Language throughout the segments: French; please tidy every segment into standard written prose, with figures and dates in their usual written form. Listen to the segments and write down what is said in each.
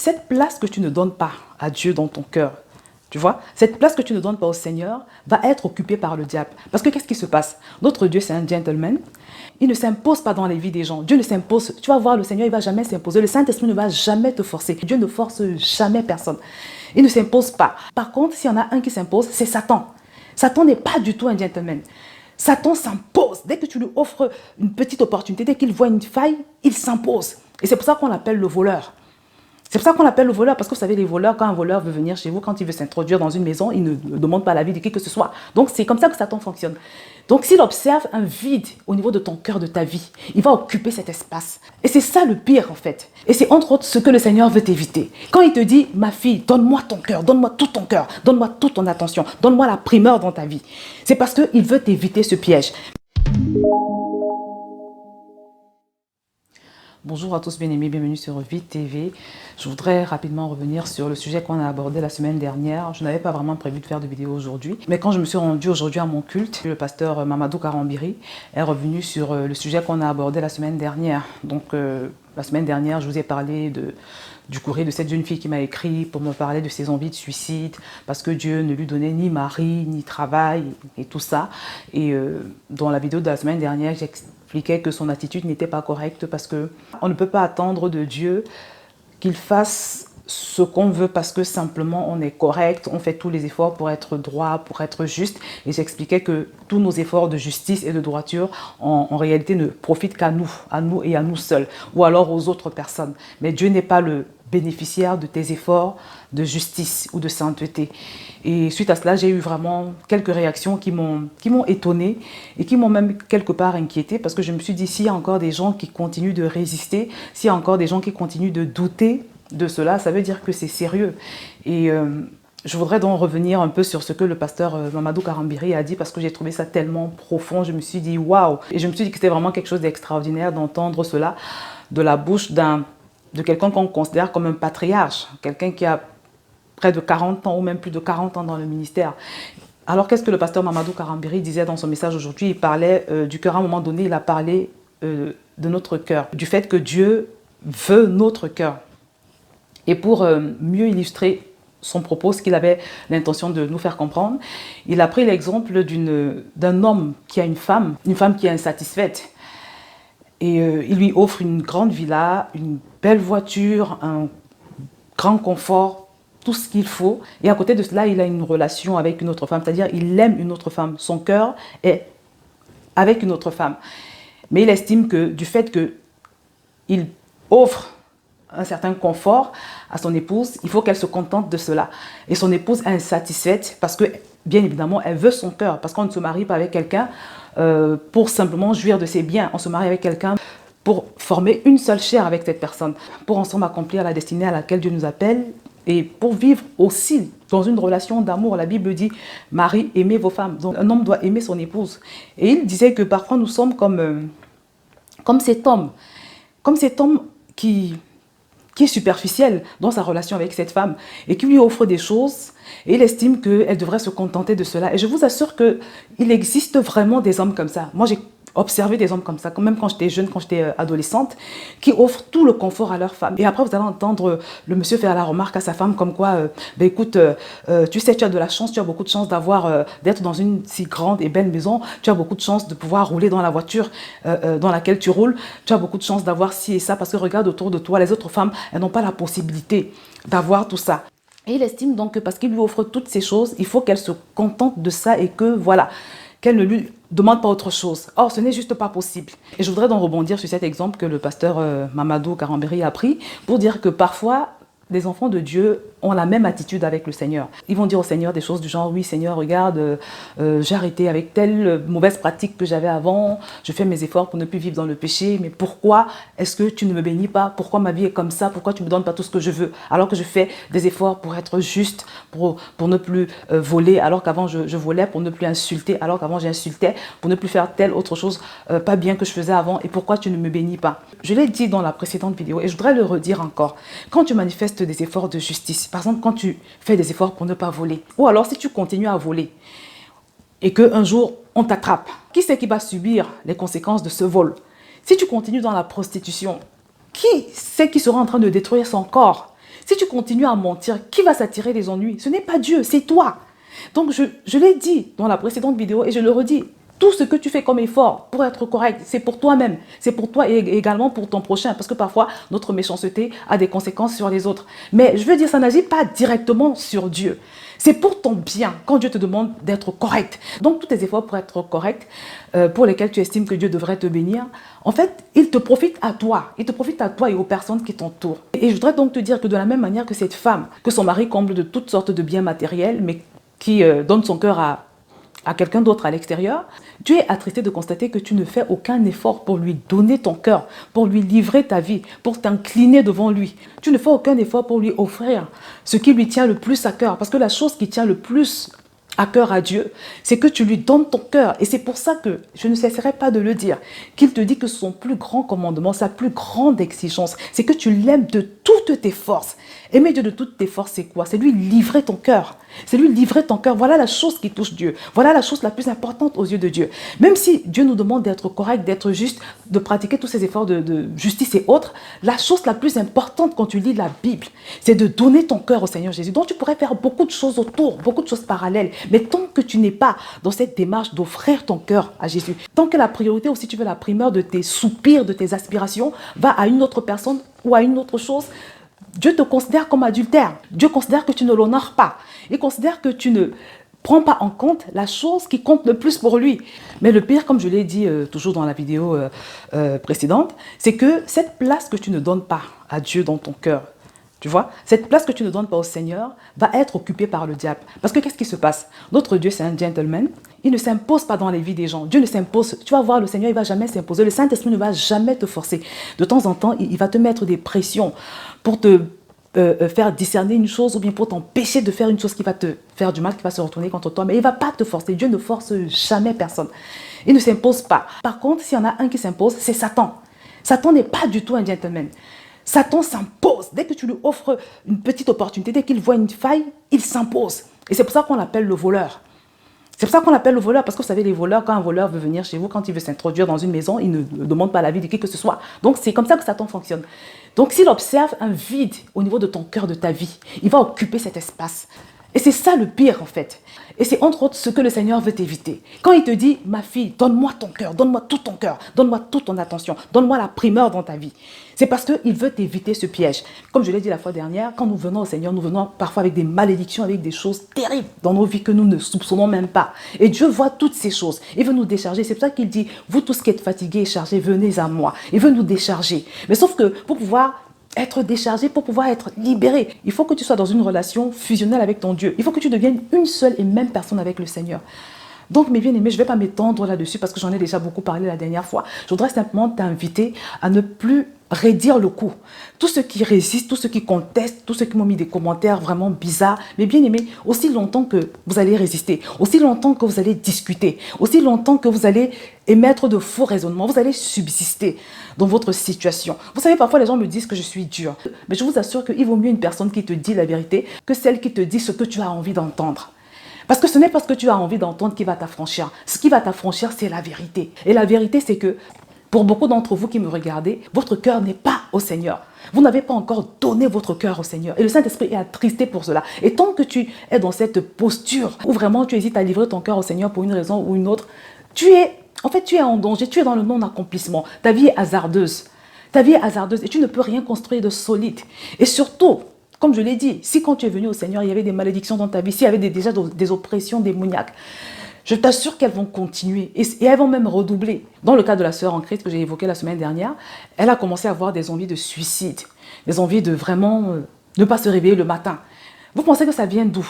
cette place que tu ne donnes pas à Dieu dans ton cœur, tu vois, cette place que tu ne donnes pas au Seigneur va être occupée par le diable. Parce que qu'est-ce qui se passe? Notre Dieu, c'est un gentleman. Il ne s'impose pas dans les vies des gens. Dieu ne s'impose. Tu vas voir, le Seigneur, il ne va jamais s'imposer. Le Saint-Esprit ne va jamais te forcer. Dieu ne force jamais personne. Il ne s'impose pas. Par contre, s'il y en a un qui s'impose, c'est Satan. Satan n'est pas du tout un gentleman. Satan s'impose. Dès que tu lui offres une petite opportunité, dès qu'il voit une faille, il s'impose. Et c'est pour ça qu'on l'appelle le voleur. C'est pour ça qu'on l'appelle le voleur, parce que vous savez, les voleurs, quand un voleur veut venir chez vous, quand il veut s'introduire dans une maison, il ne demande pas l'avis de qui que ce soit. Donc, c'est comme ça que Satan fonctionne. Donc, s'il observe un vide au niveau de ton cœur, de ta vie, il va occuper cet espace. Et c'est ça le pire, en fait. Et c'est entre autres ce que le Seigneur veut t'éviter. Quand il te dit, ma fille, donne-moi ton cœur, donne-moi tout ton cœur, donne-moi toute ton attention, donne-moi la primeur dans ta vie, c'est parce qu'il veut t'éviter ce piège. Bonjour à tous bien-aimés, bienvenue sur Vie TV. Je voudrais rapidement revenir sur le sujet qu'on a abordé la semaine dernière. Je n'avais pas vraiment prévu de faire de vidéo aujourd'hui, mais quand je me suis rendue aujourd'hui à mon culte, le pasteur Mamadou Karambiri est revenu sur le sujet qu'on a abordé la semaine dernière. Donc la semaine dernière, je vous ai parlé du courrier de cette jeune fille qui m'a écrit pour me parler de ses envies de suicide, parce que Dieu ne lui donnait ni mari, ni travail, et tout ça. Et dans la vidéo de la semaine dernière, j'expliquais que son attitude n'était pas correcte, parce qu'on ne peut pas attendre de Dieu qu'il fasse ce qu'on veut parce que simplement on est correct, on fait tous les efforts pour être droit, pour être juste. Et j'expliquais que tous nos efforts de justice et de droiture en réalité ne profitent qu'à nous et à nous seuls, ou alors aux autres personnes. Mais Dieu n'est pas le bénéficiaire de tes efforts de justice ou de sainteté. Et suite à cela, j'ai eu vraiment quelques réactions qui m'ont étonnée et qui m'ont même quelque part inquiétée, parce que je me suis dit, s'il y a encore des gens qui continuent de résister, s'il y a encore des gens qui continuent de douter de cela, ça veut dire que c'est sérieux. Et je voudrais donc revenir un peu sur ce que le pasteur Mamadou Karambiri a dit, parce que j'ai trouvé ça tellement profond. Je me suis dit, waouh! Et je me suis dit que c'était vraiment quelque chose d'extraordinaire d'entendre cela de la bouche de quelqu'un qu'on considère comme un patriarche, quelqu'un qui a près de 40 ans ou même plus de 40 ans dans le ministère. Alors qu'est-ce que le pasteur Mamadou Karambiri disait dans son message aujourd'hui? Il parlait du cœur. À un moment donné, il a parlé de notre cœur, du fait que Dieu veut notre cœur. Et pour mieux illustrer son propos, ce qu'il avait l'intention de nous faire comprendre, il a pris l'exemple d'un homme qui a une femme qui est insatisfaite. Et il lui offre une grande villa, une belle voiture, un grand confort, tout ce qu'il faut. Et à côté de cela, il a une relation avec une autre femme, c'est-à-dire il aime une autre femme. Son cœur est avec une autre femme. Mais il estime que du fait qu'il offre un certain confort à son épouse, il faut qu'elle se contente de cela. Et son épouse est insatisfaite parce que, bien évidemment, elle veut son cœur. Parce qu'on ne se marie pas avec quelqu'un pour simplement jouir de ses biens. On se marie avec quelqu'un pour former une seule chair avec cette personne, pour ensemble accomplir la destinée à laquelle Dieu nous appelle et pour vivre aussi dans une relation d'amour. La Bible dit, mari, aimez vos femmes. Donc un homme doit aimer son épouse. Et il disait que parfois nous sommes comme cet homme qui est superficiel dans sa relation avec cette femme et qui lui offre des choses et il estime qu'elle devrait se contenter de cela. Et je vous assure qu'il existe vraiment des hommes comme ça. Moi, j'ai observé des hommes comme ça, même quand j'étais jeune, quand j'étais adolescente, qui offrent tout le confort à leur femme. Et après, vous allez entendre le monsieur faire la remarque à sa femme comme quoi, écoute, tu sais, tu as de la chance, tu as beaucoup de chance d'être dans une si grande et belle maison, tu as beaucoup de chance de pouvoir rouler dans la voiture dans laquelle tu roules, tu as beaucoup de chance d'avoir ci et ça, parce que regarde autour de toi, les autres femmes, elles n'ont pas la possibilité d'avoir tout ça. Et il estime donc que parce qu'il lui offre toutes ces choses, il faut qu'elle se contente de ça et que voilà, qu'elle ne lui demande pas autre chose. Or, ce n'est juste pas possible. Et je voudrais donc rebondir sur cet exemple que le pasteur Mamadou Karambiri a pris pour dire que parfois, les enfants de Dieu ont la même attitude avec le Seigneur. Ils vont dire au Seigneur des choses du genre, oui Seigneur, regarde, j'ai arrêté avec telle mauvaise pratique que j'avais avant, je fais mes efforts pour ne plus vivre dans le péché, mais pourquoi est-ce que tu ne me bénis pas? Pourquoi ma vie est comme ça? Pourquoi tu ne me donnes pas tout ce que je veux? Alors que je fais des efforts pour être juste, pour ne plus voler, alors qu'avant je volais, pour ne plus insulter, alors qu'avant j'insultais, pour ne plus faire telle autre chose pas bien que je faisais avant, et pourquoi tu ne me bénis pas? Je l'ai dit dans la précédente vidéo et je voudrais le redire encore. Quand tu manifestes des efforts de justice, par exemple quand tu fais des efforts pour ne pas voler, ou alors si tu continues à voler et qu'un jour on t'attrape, qui c'est qui va subir les conséquences de ce vol? Si tu continues dans la prostitution, qui c'est qui sera en train de détruire son corps? Si tu continues à mentir, qui va s'attirer les ennuis? Ce n'est pas Dieu, c'est toi. Donc, je l'ai dit dans la précédente vidéo et je le redis. Tout ce que tu fais comme effort pour être correct, c'est pour toi-même. C'est pour toi et également pour ton prochain. Parce que parfois, notre méchanceté a des conséquences sur les autres. Mais je veux dire, ça n'agit pas directement sur Dieu. C'est pour ton bien quand Dieu te demande d'être correct. Donc, tous tes efforts pour être correct, pour lesquels tu estimes que Dieu devrait te bénir, en fait, il te profite à toi. Il te profite à toi et aux personnes qui t'entourent. Et je voudrais donc te dire que de la même manière que cette femme, que son mari comble de toutes sortes de biens matériels, mais qui donne son cœur à quelqu'un d'autre à l'extérieur, tu es attristé de constater que tu ne fais aucun effort pour lui donner ton cœur, pour lui livrer ta vie, pour t'incliner devant lui. Tu ne fais aucun effort pour lui offrir ce qui lui tient le plus à cœur. Parce que la chose qui tient le plus à cœur à Dieu, c'est que tu lui donnes ton cœur. Et c'est pour ça que je ne cesserai pas de le dire, qu'il te dit que son plus grand commandement, sa plus grande exigence, c'est que tu l'aimes de toutes tes forces. Aimer Dieu de toutes tes forces, c'est quoi? C'est lui livrer ton cœur. C'est lui livrer ton cœur. Voilà la chose qui touche Dieu. Voilà la chose la plus importante aux yeux de Dieu. Même si Dieu nous demande d'être correct, d'être juste, de pratiquer tous ces efforts de justice et autres, la chose la plus importante quand tu lis la Bible, c'est de donner ton cœur au Seigneur Jésus. Donc tu pourrais faire beaucoup de choses autour, beaucoup de choses parallèles. Mais tant que tu n'es pas dans cette démarche d'offrir ton cœur à Jésus, tant que la priorité, ou si tu veux la primeur de tes soupirs, de tes aspirations, va à une autre personne ou à une autre chose, Dieu te considère comme adultère. Dieu considère que tu ne l'honores pas. Il considère que tu ne prends pas en compte la chose qui compte le plus pour lui. Mais le pire, comme je l'ai dit toujours dans la vidéo précédente, c'est que cette place que tu ne donnes pas à Dieu dans ton cœur, tu vois, cette place que tu ne donnes pas au Seigneur va être occupée par le diable. Parce que qu'est-ce qui se passe? Notre Dieu, c'est un gentleman. Il ne s'impose pas dans les vies des gens. Dieu ne s'impose. Tu vas voir, le Seigneur, il ne va jamais s'imposer. Le Saint-Esprit ne va jamais te forcer. De temps en temps, il va te mettre des pressions pour te faire discerner une chose ou bien pour t'empêcher de faire une chose qui va te faire du mal, qui va se retourner contre toi. Mais il ne va pas te forcer. Dieu ne force jamais personne. Il ne s'impose pas. Par contre, s'il y en a un qui s'impose, c'est Satan. Satan n'est pas du tout un gentleman. Satan s'impose. Dès que tu lui offres une petite opportunité, dès qu'il voit une faille, il s'impose. Et c'est pour ça qu'on l'appelle le voleur. C'est pour ça qu'on l'appelle le voleur, parce que vous savez, les voleurs, quand un voleur veut venir chez vous, quand il veut s'introduire dans une maison, il ne demande pas l'avis de qui que ce soit. Donc, c'est comme ça que Satan fonctionne. Donc, s'il observe un vide au niveau de ton cœur, de ta vie, il va occuper cet espace. Et c'est ça le pire, en fait. Et c'est entre autres ce que le Seigneur veut t'éviter. Quand il te dit, ma fille, donne-moi ton cœur, donne-moi tout ton cœur, donne-moi toute ton attention, donne-moi la primeur dans ta vie. C'est parce qu'il veut t'éviter ce piège. Comme je l'ai dit la fois dernière, quand nous venons au Seigneur, nous venons parfois avec des malédictions, avec des choses terribles dans nos vies que nous ne soupçonnons même pas. Et Dieu voit toutes ces choses. Il veut nous décharger. C'est pour ça qu'il dit, vous tous qui êtes fatigués et chargés, venez à moi. Il veut nous décharger. Mais sauf que pour pouvoir être déchargé, pour pouvoir être libéré, il faut que tu sois dans une relation fusionnelle avec ton Dieu. Il faut que tu deviennes une seule et même personne avec le Seigneur. Donc, mes bien-aimés, je ne vais pas m'étendre là-dessus parce que j'en ai déjà beaucoup parlé la dernière fois. Je voudrais simplement t'inviter à ne plus raidir le coup. Tous ceux qui résistent, tous ceux qui contestent, tous ceux qui m'ont mis des commentaires vraiment bizarres, mais bien aimés, aussi longtemps que vous allez résister, aussi longtemps que vous allez discuter, aussi longtemps que vous allez émettre de faux raisonnements, vous allez subsister dans votre situation. Vous savez, parfois les gens me disent que je suis dure, mais je vous assure qu'il vaut mieux une personne qui te dit la vérité que celle qui te dit ce que tu as envie d'entendre. Parce que ce n'est pas ce que tu as envie d'entendre qui va t'affranchir. Ce qui va t'affranchir, c'est la vérité. Et la vérité, c'est que pour beaucoup d'entre vous qui me regardez, votre cœur n'est pas au Seigneur. Vous n'avez pas encore donné votre cœur au Seigneur. Et le Saint-Esprit est attristé pour cela. Et tant que tu es dans cette posture où vraiment tu hésites à livrer ton cœur au Seigneur pour une raison ou une autre, tu es en danger, tu es dans le non-accomplissement. Ta vie est hasardeuse. Ta vie est hasardeuse et tu ne peux rien construire de solide. Et surtout, comme je l'ai dit, si quand tu es venu au Seigneur, il y avait des malédictions dans ta vie, s'il y avait déjà des oppressions démoniaques, je t'assure qu'elles vont continuer et elles vont même redoubler. Dans le cas de la sœur en Christ que j'ai évoqué la semaine dernière, elle a commencé à avoir des envies de suicide, des envies de vraiment ne pas se réveiller le matin. Vous pensez que ça vient d'où?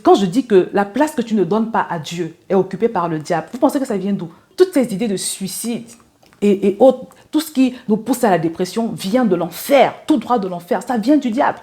Quand je dis que la place que tu ne donnes pas à Dieu est occupée par le diable, vous pensez que ça vient d'où? Toutes ces idées de suicide et autres, tout ce qui nous pousse à la dépression vient de l'enfer, tout droit de l'enfer, ça vient du diable.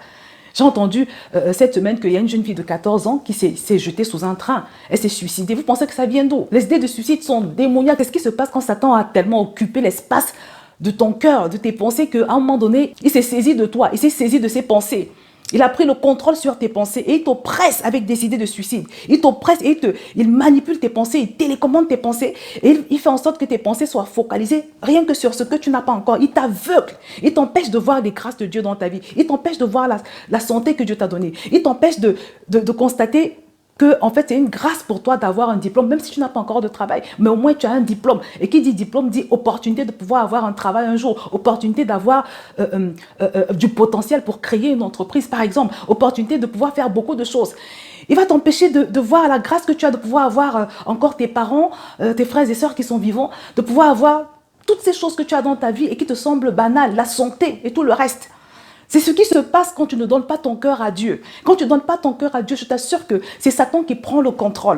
J'ai entendu cette semaine qu'il y a une jeune fille de 14 ans qui s'est jetée sous un train. Elle s'est suicidée. Vous pensez que ça vient d'où? Les idées de suicide sont démoniaques. Qu'est-ce qui se passe quand Satan a tellement occupé l'espace de ton cœur, de tes pensées, qu'à un moment donné, il s'est saisi de toi, il s'est saisi de ses pensées. Il a pris le contrôle sur tes pensées et il t'oppresse avec des idées de suicide. Il t'oppresse et il manipule tes pensées, il télécommande tes pensées et il fait en sorte que tes pensées soient focalisées rien que sur ce que tu n'as pas encore. Il t'aveugle, il t'empêche de voir les grâces de Dieu dans ta vie, il t'empêche de voir la santé que Dieu t'a donnée, il t'empêche de constater que en fait c'est une grâce pour toi d'avoir un diplôme, même si tu n'as pas encore de travail, mais au moins tu as un diplôme. Et qui dit diplôme dit opportunité de pouvoir avoir un travail un jour, opportunité d'avoir du potentiel pour créer une entreprise par exemple, opportunité de pouvoir faire beaucoup de choses. Il va t'empêcher de voir la grâce que tu as de pouvoir avoir encore tes parents, tes frères et sœurs qui sont vivants, de pouvoir avoir toutes ces choses que tu as dans ta vie et qui te semblent banales, la santé et tout le reste. C'est ce qui se passe quand tu ne donnes pas ton cœur à Dieu. Quand tu ne donnes pas ton cœur à Dieu, je t'assure que c'est Satan qui prend le contrôle.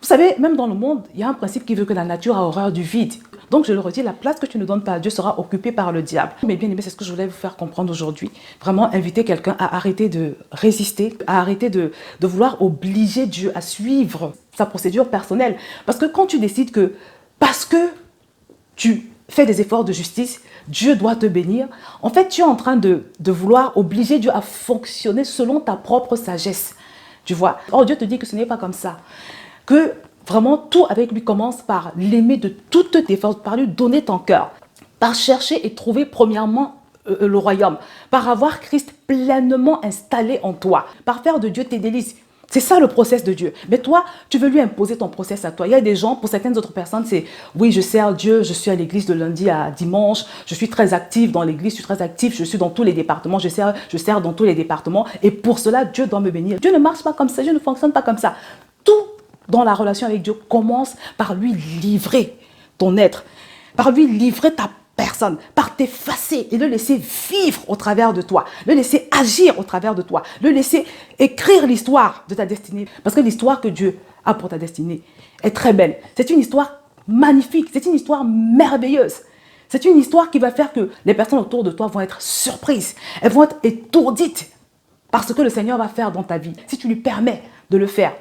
Vous savez, même dans le monde, il y a un principe qui veut que la nature a horreur du vide. Donc je le redis, la place que tu ne donnes pas à Dieu sera occupée par le diable. Mais bien aimé, c'est ce que je voulais vous faire comprendre aujourd'hui. Vraiment inviter quelqu'un à arrêter de résister, à arrêter de vouloir obliger Dieu à suivre sa procédure personnelle. Parce que quand tu décides que, parce que tu fais des efforts de justice, Dieu doit te bénir. En fait, tu es en train de vouloir obliger Dieu à fonctionner selon ta propre sagesse. Tu vois? Or, Dieu te dit que ce n'est pas comme ça. Que vraiment, tout avec lui commence par l'aimer de toutes tes forces, par lui donner ton cœur, par chercher et trouver premièrement le royaume, par avoir Christ pleinement installé en toi, par faire de Dieu tes délices. C'est ça le process de Dieu. Mais toi, tu veux lui imposer ton process à toi. Il y a des gens, pour certaines autres personnes, c'est oui, je sers Dieu, je suis à l'église de lundi à dimanche, je suis très active dans l'église, je suis très active, je suis dans tous les départements, je sers dans tous les départements. Et pour cela, Dieu doit me bénir. Dieu ne marche pas comme ça, Dieu ne fonctionne pas comme ça. Tout dans la relation avec Dieu commence par lui livrer ton être, par lui livrer ta personne, par t'effacer et le laisser vivre au travers de toi, le laisser agir au travers de toi, le laisser écrire l'histoire de ta destinée. Parce que l'histoire que Dieu a pour ta destinée est très belle. C'est une histoire magnifique, c'est une histoire merveilleuse. C'est une histoire qui va faire que les personnes autour de toi vont être surprises, elles vont être étourdies par ce que le Seigneur va faire dans ta vie, si tu lui permets de le faire.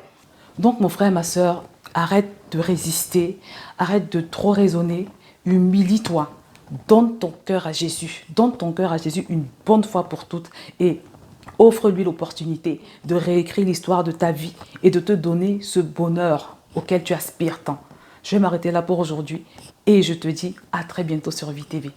Donc mon frère, ma soeur, arrête de résister, arrête de trop raisonner, humilie-toi. Donne ton cœur à Jésus. Donne ton cœur à Jésus une bonne fois pour toutes et offre-lui l'opportunité de réécrire l'histoire de ta vie et de te donner ce bonheur auquel tu aspires tant. Je vais m'arrêter là pour aujourd'hui et je te dis à très bientôt sur Vie TV.